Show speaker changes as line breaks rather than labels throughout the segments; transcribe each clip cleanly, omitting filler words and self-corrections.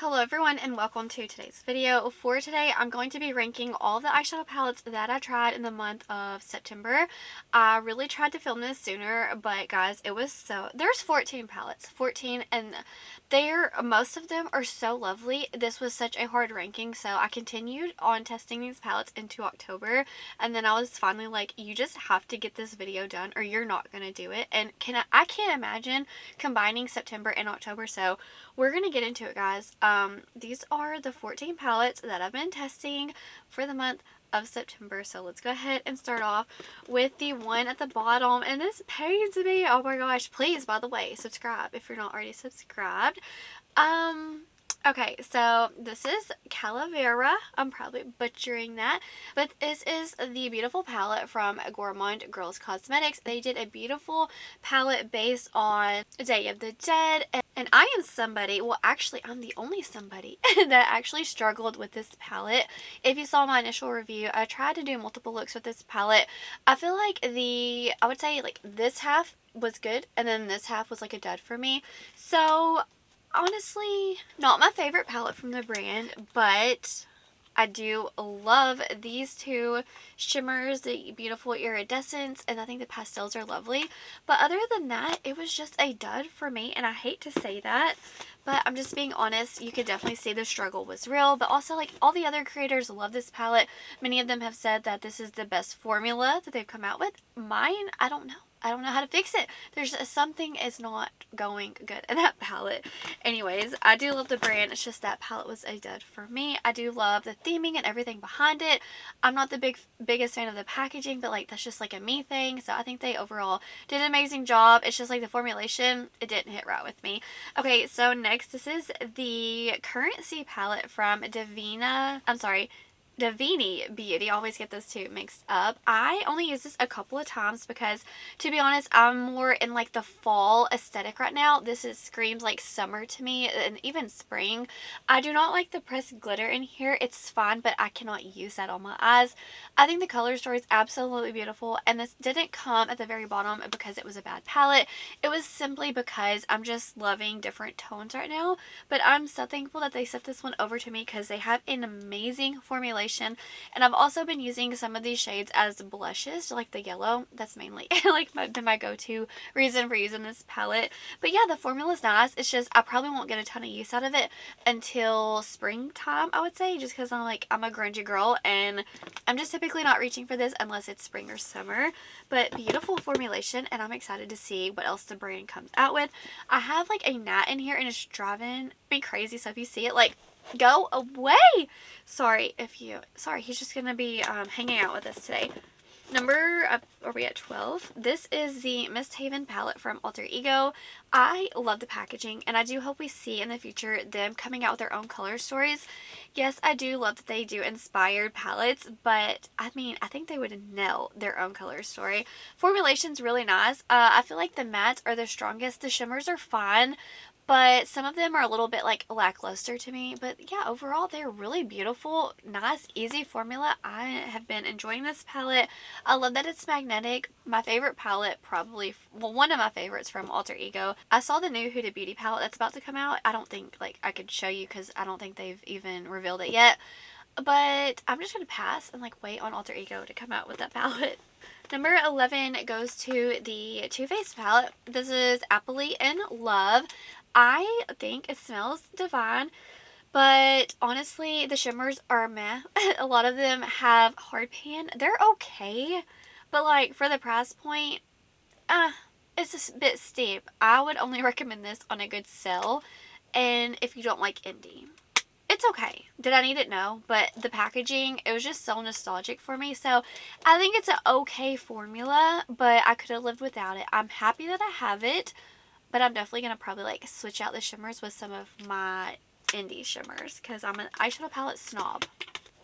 Hello everyone and welcome to today's video. For today, I'm going to be ranking all the eyeshadow palettes that I tried in the month of September. I really tried to film this sooner, but guys, there's 14 palettes, 14, and most of them are so lovely. This was such a hard ranking, so I continued on testing these palettes into October, and then I was finally like, you just have to get this video done or you're not going to do it. And I can't imagine combining September and October, so we're going to get into it, guys. These are the 14 palettes that I've been testing for the month of September. So let's go ahead and start off with the one at the bottom. And this pains me. Oh my gosh. Please, by the way, subscribe if you're not already subscribed. Okay, so this is Calavera. I'm probably butchering that, but this is the beautiful palette from Gourmande Girls Cosmetics. They did a beautiful palette based on Day of the Dead, and I am somebody, well actually I'm the only somebody that actually struggled with this palette. If you saw my initial review, I tried to do multiple looks with this palette. I feel like I would say like this half was good, and then this half was like a dud for me. So honestly, not my favorite palette from the brand, but I do love these two shimmers, the beautiful iridescence, and I think the pastels are lovely. But other than that, it was just a dud for me, and I hate to say that, but I'm just being honest. You could definitely see the struggle was real, but also like all the other creators love this palette. Many of them have said that this is the best formula that they've come out with. Mine, I don't know. I don't know how to fix it. There's something is not going good in that palette. Anyways, I do love the brand. It's just that palette was a dud for me. I do love the theming and everything behind it. I'm not the biggest fan of the packaging, but like that's just like a me thing. So I think they overall did an amazing job. It's just like the formulation, it didn't hit right with me. Okay, so next, this is the Currentsea palette from Davini Beauty. I always get those two mixed up. I only use this a couple of times because, to be honest, I'm more in like the fall aesthetic right now. This screams like summer to me, and even spring. I do not like the pressed glitter in here. It's fine, but I cannot use that on my eyes. I think the color story is absolutely beautiful, and this didn't come at the very bottom because it was a bad palette. It was simply because I'm just loving different tones right now, but I'm so thankful that they sent this one over to me because they have an amazing formulation. And I've also been using some of these shades as blushes, like the yellow. That's mainly like my go-to reason for using this palette. But yeah, the formula is nice. It's just I probably won't get a ton of use out of it until springtime, I would say, just because I'm a grungy girl and I'm just typically not reaching for this unless it's spring or summer. But beautiful formulation, and I'm excited to see what else the brand comes out with. I have like a gnat in here and it's driving me crazy, so if you see it, like, go away. Sorry, he's just gonna be hanging out with us today. Are we at 12? This is the Misthaven palette from Alter Ego. I love the packaging, and I do hope we see in the future them coming out with their own color stories. Yes, I do love that they do inspired palettes, but I mean, I think they would nail their own color story. Formulation's really nice. I feel like the mattes are the strongest. The shimmers are fine, but some of them are a little bit like lackluster to me. But yeah, overall they're really beautiful, nice, easy formula. I have been enjoying this palette. I love that it's magnetic. My favorite palette, probably, well, one of my favorites from Alter Ego. I saw the new Huda Beauty palette that's about to come out. I don't think like I could show you because I don't think they've even revealed it yet. But I'm just going to pass and like wait on Alter Ego to come out with that palette. Number 11 goes to the Too Faced palette. This is Appily In Love. I think it smells divine, but honestly, the shimmers are meh. A lot of them have hard pan. They're okay, but like for the price point, it's a bit steep. I would only recommend this on a good sale, and if you don't like indie. It's okay. Did I need it? No. But the packaging, it was just so nostalgic for me. So I think it's an okay formula, but I could have lived without it. I'm happy that I have it, but I'm definitely going to probably like switch out the shimmers with some of my indie shimmers because I'm an eyeshadow palette snob.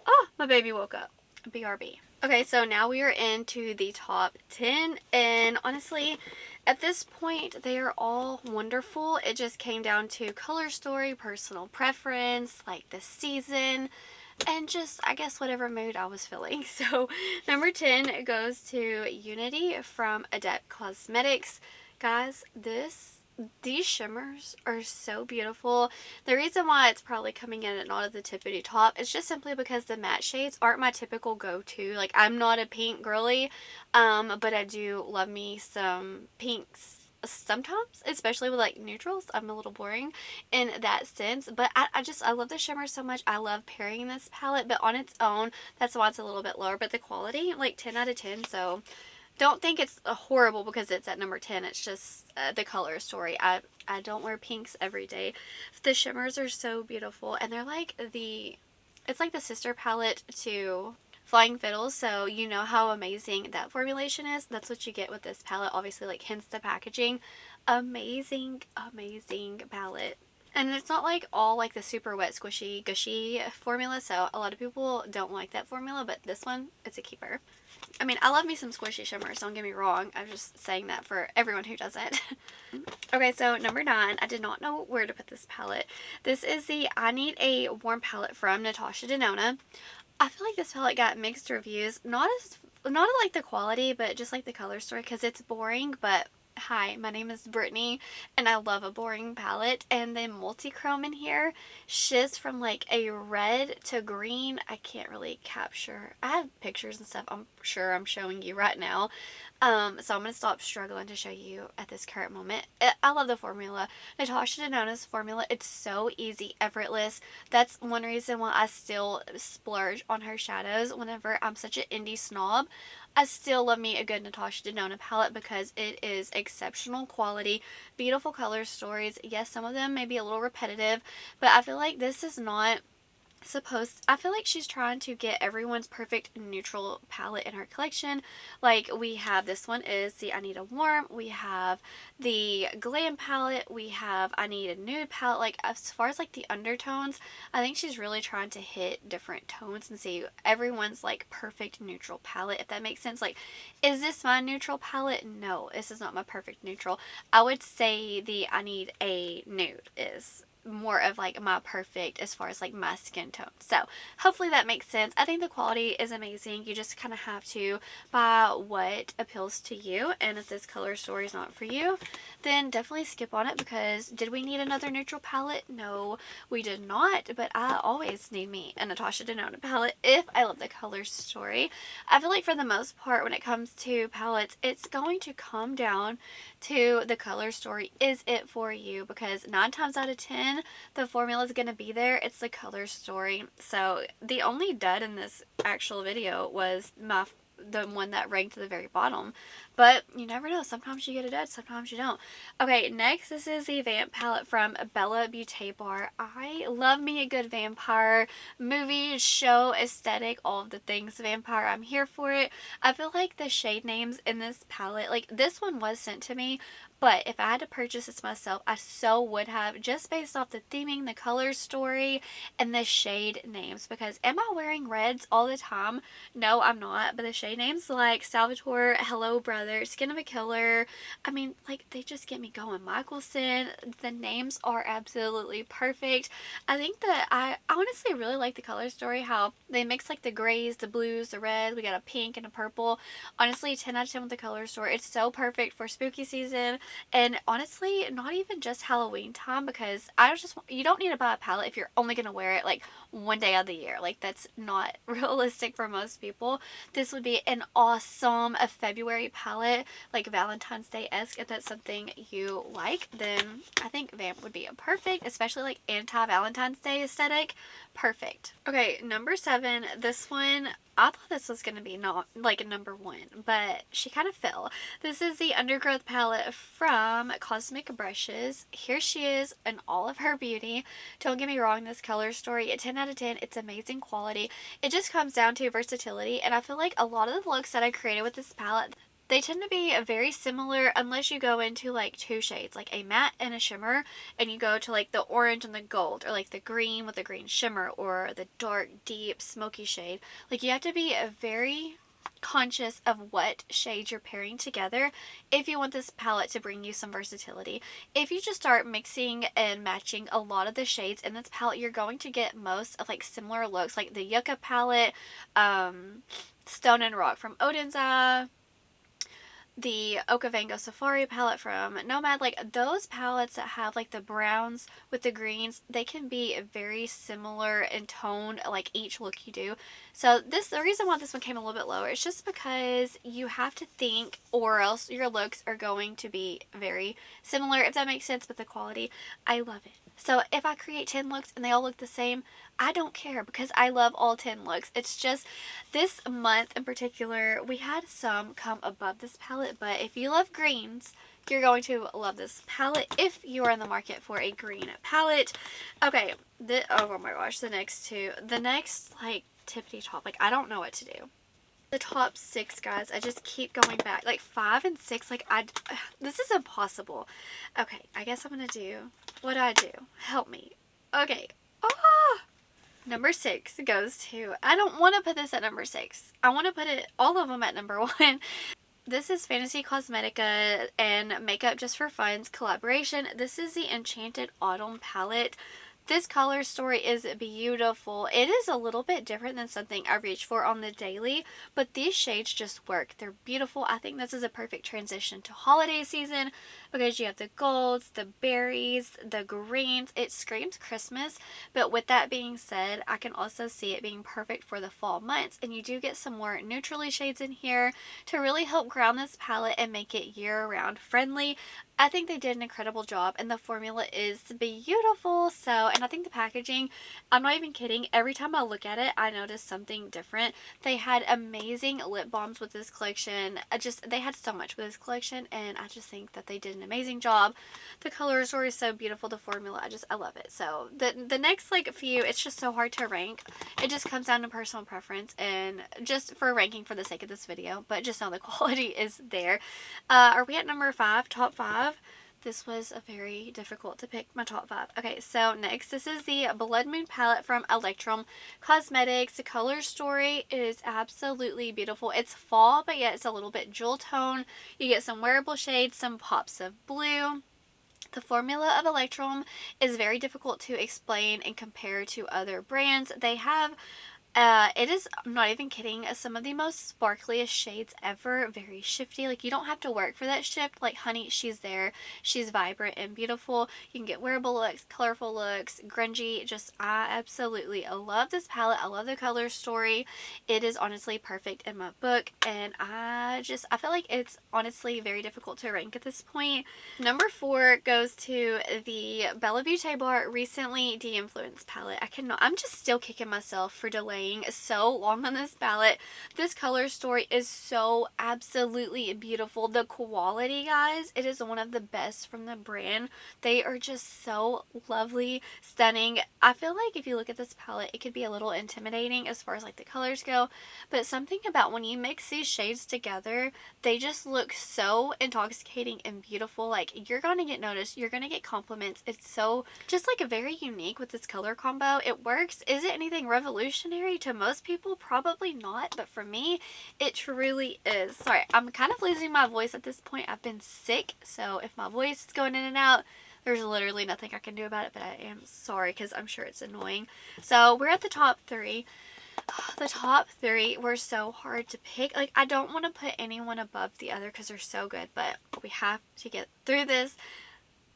Oh, my baby woke up. BRB. Okay, so now we are into the top 10, and honestly, at this point, they are all wonderful. It just came down to color story, personal preference, like the season, and just, I guess, whatever mood I was feeling. So, number 10 goes to Unity from Adept Cosmetics. Guys, this these shimmers are so beautiful. The reason why it's probably coming in at not at the tippity top is just simply because the matte shades aren't my typical go-to. Like, I'm not a pink girly, but I do love me some pinks sometimes, especially with like neutrals. I'm a little boring in that sense, but I love the shimmer so much. I love pairing this palette, but on its own, that's why it's a little bit lower, but the quality, like 10 out of 10, so don't think it's horrible because it's at number 10. It's just the color story. I don't wear pinks every day. The shimmers are so beautiful, and they're like it's like the sister palette to Flying Fiddles, so you know how amazing that formulation is. That's what you get with this palette, obviously, like hence the packaging. Amazing, amazing palette. And it's not like all like the super wet, squishy, gushy formula, so a lot of people don't like that formula, but this one, it's a keeper. I mean, I love me some squishy shimmers, don't get me wrong. I'm just saying that for everyone who doesn't. Okay, so number 9, I did not know where to put this palette. This is the I Need a Warm palette from Natasha Denona. I feel like this palette got mixed reviews. Not like the quality, but just like the color story, because it's boring, but hi, my name is Brittany, and I love a boring palette. And then multi-chrome in here shifts from like a red to green. I can't really capture. I have pictures and stuff I'm sure I'm showing you right now. So I'm going to stop struggling to show you at this current moment. I love the formula. Natasha Denona's formula, it's so easy, effortless. That's one reason why I still splurge on her shadows whenever I'm such an indie snob. I still love me a good Natasha Denona palette because it is exceptional quality, beautiful color stories. Yes, some of them may be a little repetitive, but I feel like this is not I feel like she's trying to get everyone's perfect neutral palette in her collection. Like, we have this one is the I Need a Warm, we have the Glam palette, we have I Need a Nude palette. Like, as far as like the undertones, I think she's really trying to hit different tones and see everyone's like perfect neutral palette, if that makes sense. Like, is this my neutral palette? No, this is not my perfect neutral. I would say the I Need a Nude is more of like my perfect as far as like my skin tone. So hopefully that makes sense. I think the quality is amazing. You just kind of have to buy what appeals to you, and if this color story is not for you, then definitely skip on it, because did we need another neutral palette? No, we did not, but I always need me a Natasha Denona palette if I love the color story. I feel like for the most part when it comes to palettes, it's going to come down to the color story. Is it for you? Because 9 times out of 10 the formula is going to be there. It's the color story. So the only dud in this actual video was the one that ranked to the very bottom, but you never know. Sometimes you get a dud, sometimes you don't. Okay, next, this is the Vamp palette from Bella Beaute Bar. I love me a good vampire movie, show, aesthetic, all of the things vampire. I'm here for it. I feel like the shade names in this palette, like this one was sent to me, but if I had to purchase this myself, I so would have, just based off the theming, the color story, and the shade names. Because am I wearing reds all the time? No, I'm not. But the shade names like Salvatore, Hello Brother, Skin of a Killer, I mean, like, they just get me going. Michelson, the names are absolutely perfect. I think that I honestly really like the color story, how they mix like the grays, the blues, the reds. We got a pink and a purple. Honestly, 10 out of 10 with the color story. It's so perfect for spooky season. And honestly, not even just Halloween time, because you don't need to buy a palette if you're only going to wear it like one day of the year. Like, that's not realistic for most people. This would be an awesome February palette, like Valentine's Day-esque. If that's something you like, then I think Vamp would be a perfect, especially like anti-Valentine's Day aesthetic. Perfect. Okay, number 7. This one, I thought this was going to be not like number 1, but she kind of fell. This is the Undergrowth palette from Cosmic Brushes. Here she is in all of her beauty. Don't get me wrong, this color story, at 10 out of 10, it's amazing quality. It just comes down to versatility, and I feel like a lot of the looks that I created with this palette, they tend to be very similar unless you go into like 2 shades, like a matte and a shimmer, and you go to like the orange and the gold, or like the green with the green shimmer, or the dark, deep, smoky shade. Like, you have to be very conscious of what shades you're pairing together if you want this palette to bring you some versatility. If you just start mixing and matching a lot of the shades in this palette, you're going to get most of like similar looks, like the Yucca palette, Stone and Rock from Odin's Eye, the Okavango Safari palette from Nomad, like those palettes that have like the browns with the greens, they can be very similar in tone, like each look you do. So the reason why this one came a little bit lower is just because you have to think, or else your looks are going to be very similar, if that makes sense. But the quality, I love it. So if I create 10 looks and they all look the same, I don't care because I love all 10 looks. It's just this month in particular, we had some come above this palette, but if you love greens, you're going to love this palette if you are in the market for a green palette. Okay, oh my gosh, the next two. The next, like, tippity top, like, I don't know what to do. The top 6, guys, I just keep going back. Like 5 and 6, like this is impossible. Okay, I guess I'm gonna do what I do. Help me. Okay. Ah! Number 6 goes to, I don't want to put this at number 6. I want to put all of them at number 1. This is Fantasy Cosmetica and Makeup Just for Fun's collaboration. This is the Enchanted Autumn palette. This color story is beautiful. It is a little bit different than something I reach for on the daily, but these shades just work. They're beautiful. I think this is a perfect transition to holiday season because you have the golds, the berries, the greens. It screams Christmas, but with that being said, I can also see it being perfect for the fall months, and you do get some more neutrally shades in here to really help ground this palette and make it year-round friendly. I think they did an incredible job, and the formula is beautiful. So, and I think the packaging, I'm not even kidding, every time I look at it, I notice something different. They had amazing lip balms with this collection. They had so much with this collection, and I just think that they did an amazing job. The color story is so beautiful. The formula, I love it. So, the next, like, few, it's just so hard to rank. It just comes down to personal preference, and just for ranking for the sake of this video, but just know the quality is there. Are we at number 5? Top 5? This was a very difficult to pick my top 5. Okay, so next, this is the Bloodmoon palette from Electrum Cosmetics. The color story is absolutely beautiful. It's fall, but yet it's a little bit jewel tone. You get some wearable shades, some pops of blue. The formula of Electrum is very difficult to explain and compare to other brands. They have it is, I'm not even kidding, some of the most sparkliest shades ever. Very shifty. Like, you don't have to work for that shift. Like, honey, she's there. She's vibrant and beautiful. You can get wearable looks, colorful looks, grungy. Just, I absolutely love this palette. I love the color story. It is honestly perfect in my book, and I feel like it's honestly very difficult to rank at this point. Number 4 goes to the Bella Beaute Bar recently de-influenced palette. I'm just still kicking myself for delaying so long on this palette. This color story is so absolutely beautiful. The quality, guys, it is one of the best from the brand. They are just so lovely, stunning. I feel like if you look at this palette, it could be a little intimidating as far as like the colors go, but something about when you mix these shades together, they just look so intoxicating and beautiful. Like, you're gonna get noticed, you're gonna get compliments. It's so just like very unique with this color combo. It works. Is it anything revolutionary to most people? Probably not, but for me, it truly is. Sorry, I'm kind of losing my voice at this point. I've been sick, so if my voice is going in and out, there's literally nothing I can do about it, but I am sorry because I'm sure it's annoying. So we're at the top 3. The top 3 were so hard to pick. Like, I don't want to put anyone above the other because they're so good, but we have to get through this.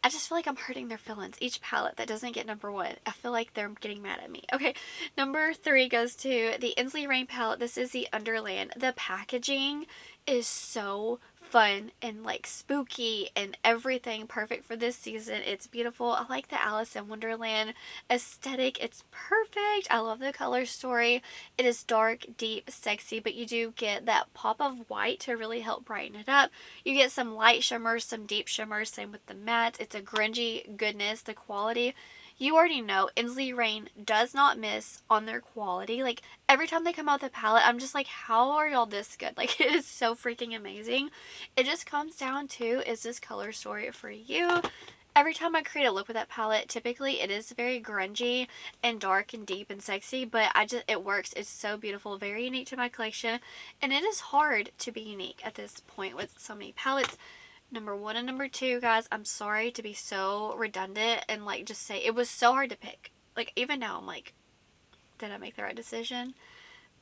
I just feel like I'm hurting their feelings. Each palette that doesn't get number 1, I feel like they're getting mad at me. Okay, number 3 goes to the Ensley Rain palette. This is the Underland. The packaging is so fun and like spooky and everything, perfect for this season. It's beautiful. I like the Alice in Wonderland aesthetic. It's perfect. I love the color story. It is dark, deep, sexy, but you do get that pop of white to really help brighten it up. You get some light shimmers, some deep shimmers, same with the mattes. It's a grungy goodness. The quality, you already know Ensley Rain does not miss on their quality. Like, every time they come out with a palette, I'm just like, how are y'all this good? Like, it is so freaking amazing. It just comes down to, is this color story for you? Every time I create a look with that palette, typically it is very grungy and dark and deep and sexy, but it works. It's so beautiful, very unique to my collection, and it is hard to be unique at this point with so many palettes. Number 1 and number 2, guys, I'm sorry to be so redundant and like just say it was so hard to pick. Like, even now I'm like, did I make the right decision?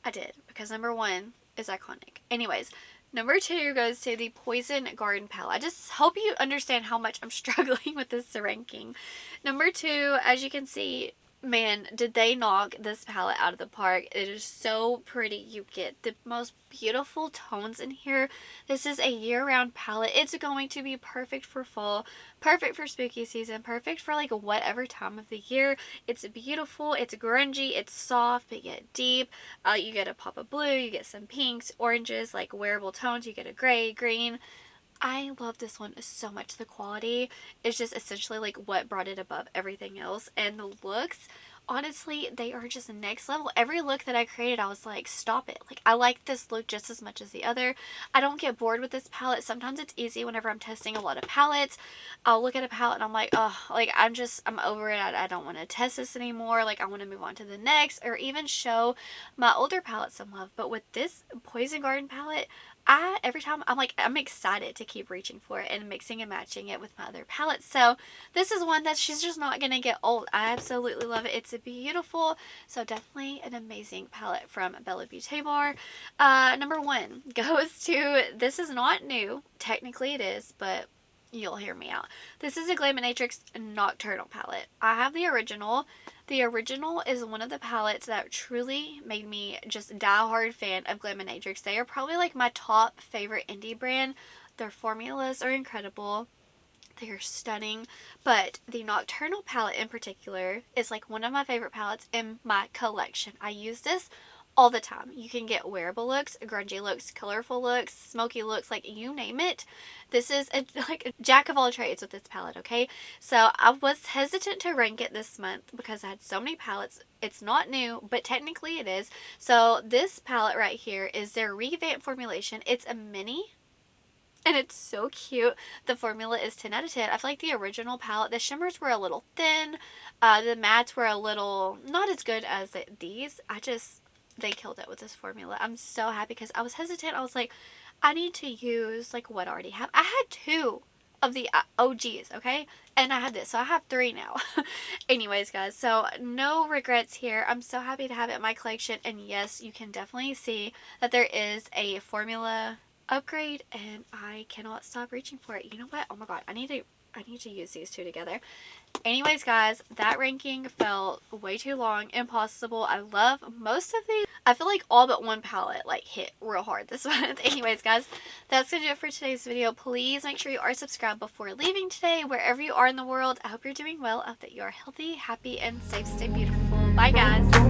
I did, because number 1 is iconic. Anyways, Number 2 goes to the Poison Garden palette. I just hope you understand how much I'm struggling with this ranking. Number 2, as you can see, man, did they knock this palette out of the park. It is so pretty. You get the most beautiful tones in here. This is a year-round palette. It's going to be perfect for fall, perfect for spooky season, perfect for like whatever time of the year. It's beautiful, it's grungy, it's soft, but yet deep. You get a pop of blue, you get some pinks, oranges, like wearable tones, you get a gray, green. I love this one so much. The quality is just essentially like what brought it above everything else. And the looks, honestly, they are just next level. Every look that I created, I was like, stop it. Like, I like this look just as much as the other. I don't get bored with this palette. Sometimes it's easy whenever I'm testing a lot of palettes. I'll look at a palette and I'm like, oh, like, I'm over it. I don't want to test this anymore. Like, I want to move on to the next, or even show my older palettes some love. But with this Poison Garden palette, every time I'm excited to keep reaching for it and mixing and matching it with my other palettes. So this is one that she's just not gonna get old. I absolutely love it. It's beautiful. So definitely an amazing palette from Bella Beaute Bar. Number 1 goes to, this is not new. Technically it is, but you'll hear me out. This is a Glaminatrix Nocturnal palette. I have the original. The original is one of the palettes that truly made me just die-hard fan of Glaminatrix. They are probably like my top favorite indie brand. Their formulas are incredible. They are stunning. But the Nocturnal palette in particular is like one of my favorite palettes in my collection. I use this all the time. You can get wearable looks, grungy looks, colorful looks, smoky looks, like you name it. This is like a jack of all trades with this palette, okay? So I was hesitant to rank it this month because I had so many palettes. It's not new, but technically it is. So this palette right here is their revamped formulation. It's a mini. And it's so cute. The formula is 10 out of 10. I feel like the original palette, the shimmers were a little thin. The mattes were a little not as good as these. They killed it with this formula. I'm so happy because I was hesitant. I was like, I need to use like what I already have. I had 2 of the OGs, okay? And I had this, so I have 3 now. Anyways, guys, so no regrets here. I'm so happy to have it in my collection. And yes, you can definitely see that there is a formula upgrade, and I cannot stop reaching for it. You know what? Oh my god, I need to use these 2 together. Anyways, guys, that ranking felt way too long, impossible. I love most of these. I feel like all but one palette like hit real hard this month. Anyways, guys, that's gonna do it for today's video. Please make sure you are subscribed before leaving today. Wherever you are in the world, I hope you're doing well. I hope that you are healthy, happy, and safe. Stay beautiful. Bye, guys.